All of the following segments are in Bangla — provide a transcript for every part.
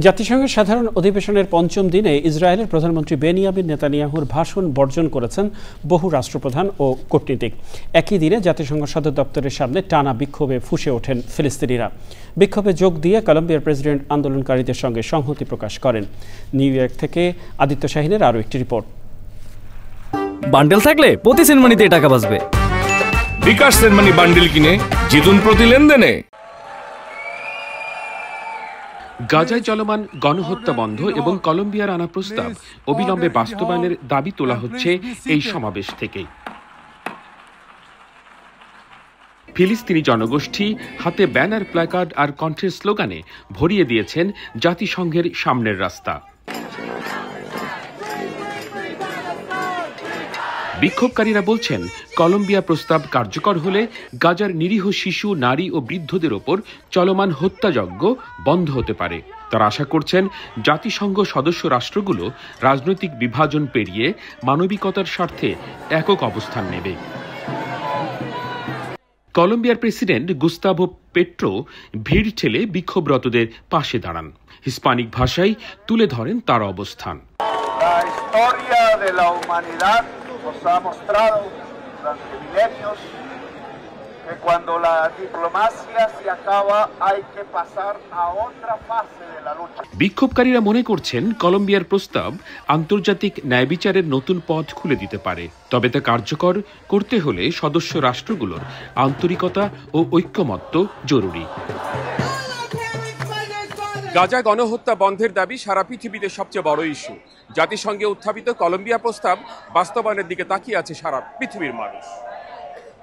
জাতিসংঘের সাধারণ অধিবেশনের পঞ্চম দিনে ইসরায়েলের প্রধানমন্ত্রী বেনিয়ামিন নেতানিয়াহুর ভাষণ বর্জন করেছেন বহু রাষ্ট্রপ্রধান ও কূটনীতিক। একই দিনে জাতিসংঘ সদর দপ্তরের সামনে টানা বিক্ষোভে ফুঁসে ওঠেন ফিলিস্তিনিরা। বিক্ষোভে যোগ দিয়ে কলম্বিয়ার প্রেসিডেন্ট আন্দোলনকারীদের সঙ্গে সংহতি প্রকাশ করেন। নিউ ইয়র্ক থেকে আদিত্য শাহিনের আরও একটি রিপোর্ট। বান্ডেল থাকলে প্রতি সেনমানিতে টাকা বাঁচবে। বিকাশ সেনমানি বান্ডেল কিনে জিতুন প্রতি লেনদেনে। গাজায় চলমান গণহত্যা বন্ধ এবং কলম্বিয়ার আনা প্রস্তাব অবিলম্বে বাস্তবায়নের দাবি তোলা হচ্ছে এই সমাবেশ থেকে। ফিলিস্তিনি জনগোষ্ঠী হাতে ব্যানার, প্ল্যাকার্ড আর কণ্ঠের স্লোগানে ভরিয়ে দিয়েছেন জাতিসংঘের সামনের রাস্তা। বিক্ষোভকারীরা বলছেন, কলম্বিয়া প্রস্তাব কার্যকর হলে গাজার নিরীহ শিশু, নারী ও বৃদ্ধদের ওপর চলমান হত্যাযজ্ঞ বন্ধ হতে পারে। তারা আশা করছেন জাতিসংঘ সদস্য রাষ্ট্রগুলো রাজনৈতিক বিভাজন পেরিয়ে মানবিকতার স্বার্থে একক অবস্থান নেবে। কলম্বিয়ার প্রেসিডেন্ট গুস্তাভো পেট্রো ভিড় ঠেলে বিক্ষোভরতদের পাশে দাঁড়ান। হিস্পানিক ভাষায় তুলে ধরেন তার অবস্থান। Nos ha mostrado durante milenios que cuando la diplomacia se acaba hay que pasar a otra fase de la lucha. বিক্ষোভকারীরা মনে করছেন কলম্বিয়ার প্রস্তাব আন্তর্জাতিক ন্যায় বিচারের নতুন পথ খুলে দিতে পারে। তবে তা কার্যকর করতে হলে সদস্য রাষ্ট্রগুলোর আন্তরিকতা ও ঐক্যমত্য জরুরি। গাজা গণহত্যা বন্ধের দাবি সারা পৃথিবীতে সবচেয়ে বড় ইস্যু। জাতিসংঘে উত্থাপিত কলম্বিয়া প্রস্তাব বাস্তবায়নের দিকে তাকিয়ে আছে সারা পৃথিবীর মানুষ।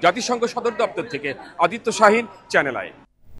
জাতিসংঘ সদর দপ্তর থেকে আদিত্য শাহিন, চ্যানেল আই।